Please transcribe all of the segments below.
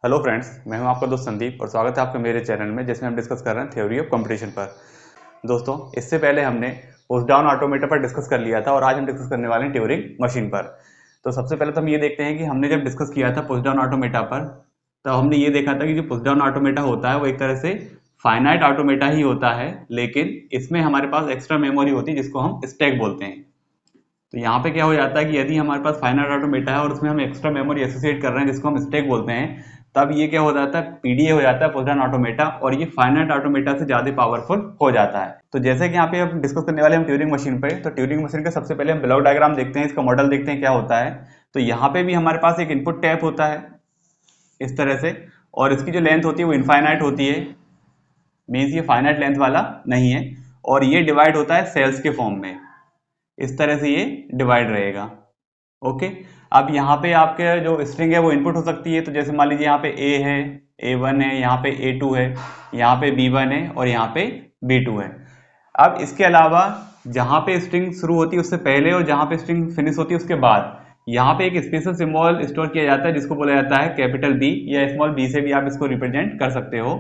Hello friends, मैं हूं आपका दोस्त संदीप और स्वागत है आपका मेरे चैनल में जिसमें हम डिस्कस कर रहे हैं थ्योरी ऑफ कंपटीशन पर। दोस्तों, इससे पहले हमने पुश डाउन ऑटोमेटा पर डिस्कस कर लिया था और आज हम डिस्कस करने वाले हैं ट्यूरिंग मशीन पर। तो सबसे पहले तो हम ये देखते हैं कि हमने जब डिस्कस किया था पुश डाउन ऑटोमेटा पर, तो हमने ये देखा था कि जो पुश डाउन ऑटोमेटा होता है वो एक तरह से फाइनाइट ऑटोमेटा ही होता है, लेकिन इसमें हमारे पास एक्स्ट्रा मेमोरी होती है जिसको हम स्टैक बोलते हैं। तो यहाँ पे क्या हो जाता है कि यदि हमारे पास फाइनाइट ऑटोमेटा है और उसमें हम एक्स्ट्रा मेमोरी एसोसिएट कर रहे हैं जिसको हम स्टैक बोलते हैं, तब ये क्या हो जाता है, पीडीए हो जाता है, पुश डाउन ऑटोमेटा, और ये फाइनाइट ऑटोमेटा से ज्यादा पावरफुल हो जाता है। तो जैसे कि यहाँ पे हम डिस्कस करने वाले हम ट्यूरिंग मशीन पे, तो ट्यूरिंग मशीन का सबसे पहले हम ब्लॉक डायग्राम देखते हैं, इसका मॉडल देखते हैं क्या होता है। तो यहाँ पे भी हमारे पास एक इनपुट टैप होता है इस तरह से, और इसकी जो लेंथ होती है वो इनफाइनाइट होती है, मीन्स ये फाइनाइट लेंथ वाला नहीं है, और ये डिवाइड होता है सेल्स के फॉर्म में। इस तरह से ये डिवाइड रहेगा। ओके, अब यहाँ पे आपके जो स्ट्रिंग है वो इनपुट हो सकती है। तो जैसे मान लीजिए यहाँ पे ए है, A1 है, यहाँ पे A2 है, यहाँ पे B1 है और यहाँ पे B2 है। अब इसके अलावा जहाँ पे स्ट्रिंग शुरू होती है उससे पहले और जहाँ पे स्ट्रिंग फिनिश होती है उसके बाद यहाँ पे एक स्पेशल सिंबल स्टोर किया जाता है जिसको बोला जाता है कैपिटल बी, या स्मॉल बी से भी आप इसको रिप्रेजेंट कर सकते हो।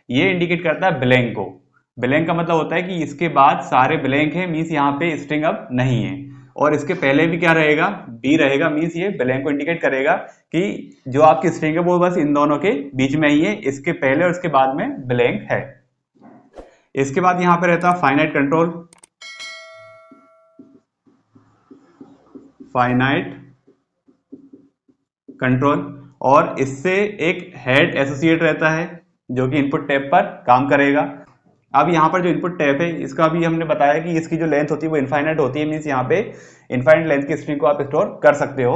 ये इंडिकेट करता है ब्लैंक को। ब्लैंक का मतलब होता है कि इसके बाद सारे ब्लैंक है, मीन्स यहाँ पे स्ट्रिंग अब नहीं है, और इसके पहले भी क्या रहेगा, बी रहेगा, मीन्स ये ब्लैंक को इंडिकेट करेगा कि जो आपकी स्ट्रिंग है वो बस इन दोनों के बीच में ही है, इसके पहले और इसके बाद में ब्लैंक है। इसके बाद यहाँ पे रहता है फाइनाइट कंट्रोल, फाइनाइट कंट्रोल, और इससे एक हेड एसोसिएट रहता है जो कि इनपुट टैप पर काम करेगा। अब यहाँ पर जो इनपुट टैप है इसका भी हमने बताया कि इसकी जो लेंथ होती है वो इनफाइनाइट होती है, मीन्स यहाँ पे इनफाइनाइट लेंथ की स्ट्रिंग को आप स्टोर कर सकते हो।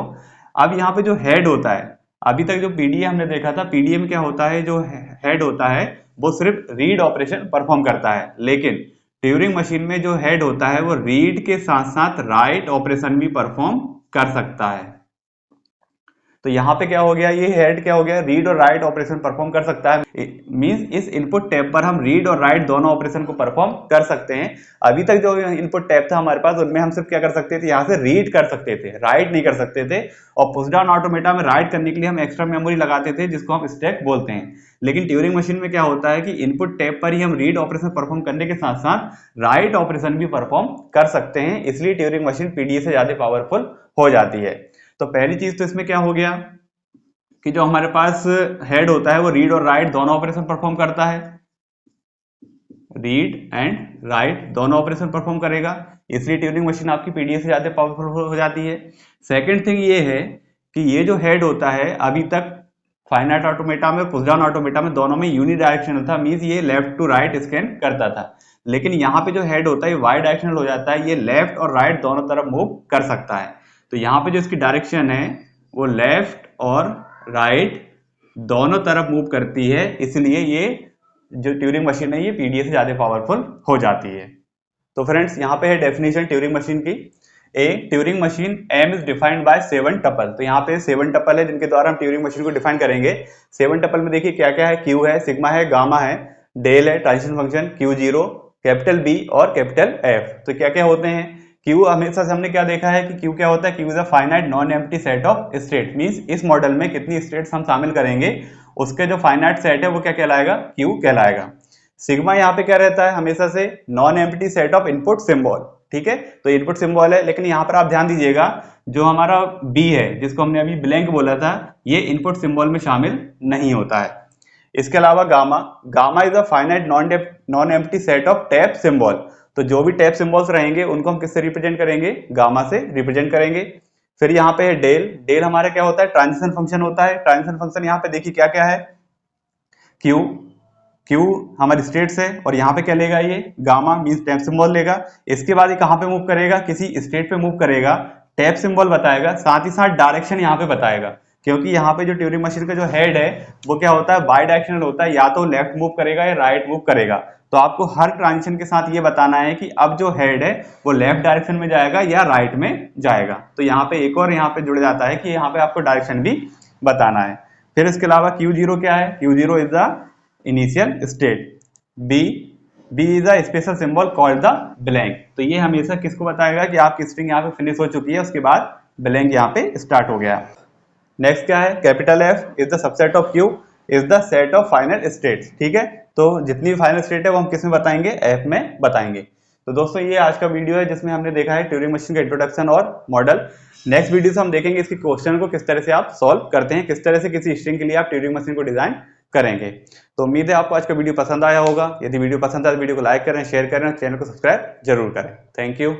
अब यहाँ पे जो हेड होता है, अभी तक जो पीडीए हमने देखा था, पीडीए में क्या होता है, जो हेड होता है वो सिर्फ रीड ऑपरेशन परफॉर्म करता है, लेकिन ट्यूरिंग मशीन में जो हेड होता है वो रीड के साथ साथ राइट ऑपरेशन भी परफॉर्म कर सकता है। तो यहाँ पे क्या हो गया, ये हेड क्या हो गया, रीड और राइट ऑपरेशन परफॉर्म कर सकता है, मींस इस इनपुट टैब पर हम रीड और राइट दोनों ऑपरेशन को परफॉर्म कर सकते हैं। अभी तक जो इनपुट टैब था हमारे पास उनमें हम सिर्फ क्या कर सकते थे, यहाँ से रीड कर सकते थे, राइट नहीं कर सकते थे। और पुश डाउन ऑटोमेटा में राइट करने के लिए हम एक्स्ट्रा मेमोरी लगाते थे जिसको हम स्टैक बोलते हैं। लेकिन ट्यूरिंग मशीन में क्या होता है कि इनपुट टैब पर ही हम रीड ऑपरेशन परफॉर्म करने के साथ साथ राइट ऑपरेशन भी परफॉर्म कर सकते हैं, इसलिए ट्यूरिंग मशीन पीडीए से ज्यादा पावरफुल हो जाती है। तो पहली चीज तो इसमें क्या हो गया कि जो हमारे पास हेड होता है वो रीड और राइट दोनों ऑपरेशन परफॉर्म करता है, रीड एंड राइट दोनों ऑपरेशन परफॉर्म करेगा, इसलिए ट्यूरिंग मशीन आपकी पीडीए से ज्यादा पावरफुल हो जाती है। सेकंड थिंग ये है कि ये जो हेड होता है अभी तक फाइनाइट ऑटोमेटा में, पुश डाउन ऑटोमेटा में दोनों में यूनि डायरेक्शनल था, मींस ये लेफ्ट टू राइट स्कैन करता था। लेकिन यहाँ पे जो हेड होता है वाई डायरेक्शनल हो जाता है, ये लेफ्ट और राइट दोनों तरफ मूव कर सकता है। तो यहाँ पे जो इसकी डायरेक्शन है वो लेफ्ट और राइट दोनों तरफ मूव करती है, इसलिए ये जो ट्यूरिंग मशीन है ये पीडीए से ज्यादा पावरफुल हो जाती है। तो फ्रेंड्स, यहाँ पे है डेफिनेशन ट्यूरिंग मशीन की। A Turing machine M is defined by 7 tuple. तो यहाँ पे 7 टपल है जिनके द्वारा हम ट्यूरिंग मशीन को डिफाइन करेंगे। 7 टपल में देखिए क्या क्या है, क्यू है, सिग्मा है, गामा है, डेल है, transition function, Q0, capital B और कैपिटल एफ। तो क्या क्या होते हैं, क्यू हमेशा से हमने क्या देखा है कि क्यू क्या होता है, Q is a finite non empty set of state, means इस मॉडल में कितनी स्टेट्स हम शामिल करेंगे उसके जो फाइनाइट सेट है वो क्या कहलाएगा, क्यू कहलाएगा। सिग्मा यहाँ पे क्या रहता है, हमेशा से non empty set of input symbol, ठीक है, तो इनपुट सिंबल है। लेकिन यहाँ पर आप ध्यान दीजिएगा जो हमारा बी है जिसको हमने अभी ब्लैंक बोला था, ये इनपुट सिंबल में शामिल नहीं होता है। इसके अलावा gamma, gamma is a finite non empty set of tap symbol. तो जो भी टैप सिंबल्स रहेंगे उनको हम किससे रिप्रेजेंट करेंगे, गामा से रिप्रेजेंट करेंगे। फिर यहाँ पे है डेल, डेल हमारा क्या होता है, ट्रांजिशन फंक्शन होता है। ट्रांजिशन फंक्शन यहाँ पे देखिए क्या क्या है, क्यू, क्यू हमारी स्टेट्स है, और यहाँ पे क्या लेगा, ये गामा मींस टैप सिंबल लेगा। इसके बाद ये कहाँ पे मूव करेगा, किसी स्टेट पे मूव करेगा, टैप सिंबल बताएगा, साथ ही साथ डायरेक्शन यहाँ पे बताएगा, क्योंकि यहाँ पे जो ट्यूरिंग मशीन का जो हेड है वो क्या होता है, बाई डायरेक्शनल होता है, या तो लेफ्ट मूव करेगा या राइट मूव करेगा। तो आपको हर ट्रांजिशन के साथ ये बताना है कि अब जो हेड है वो लेफ्ट डायरेक्शन में जाएगा या राइट में जाएगा। तो यहाँ पे एक और यहाँ पे जुड़ जाता है कि यहाँ पे आपको डायरेक्शन भी बताना है। फिर इसके अलावा Q0 क्या है, Q0 is the initial state, B is a special symbol called the blank. तो ये हमेशा किसको बताएगा कि आपकी स्ट्रिंग यहाँ पे फिनिश हो चुकी है, उसके बाद ब्लैंक यहाँ पे स्टार्ट हो गया। नेक्स्ट क्या है, capital F is the subset of Q. Is the set of final states. ठीक है, तो जितनी भी फाइनल स्टेट है वो हम किस में बताएंगे, एफ में बताएंगे। तो दोस्तों ये आज का वीडियो है जिसमें हमने देखा है ट्यूरिंग मशीन का इंट्रोडक्शन और मॉडल। नेक्स्ट वीडियो से हम देखेंगे इसके क्वेश्चन को किस तरह से आप सॉल्व करते हैं, किस तरह से किसी स्ट्रिंग के लिए आप ट्यूरिंग मशीन को डिजाइन करेंगे। तो उम्मीद है आपको आज का वीडियो पसंद आया होगा। यदि वीडियो पसंद आया तो वीडियो को लाइक करें, शेयर करें और चैनल को सब्सक्राइब जरूर करें। Thank you.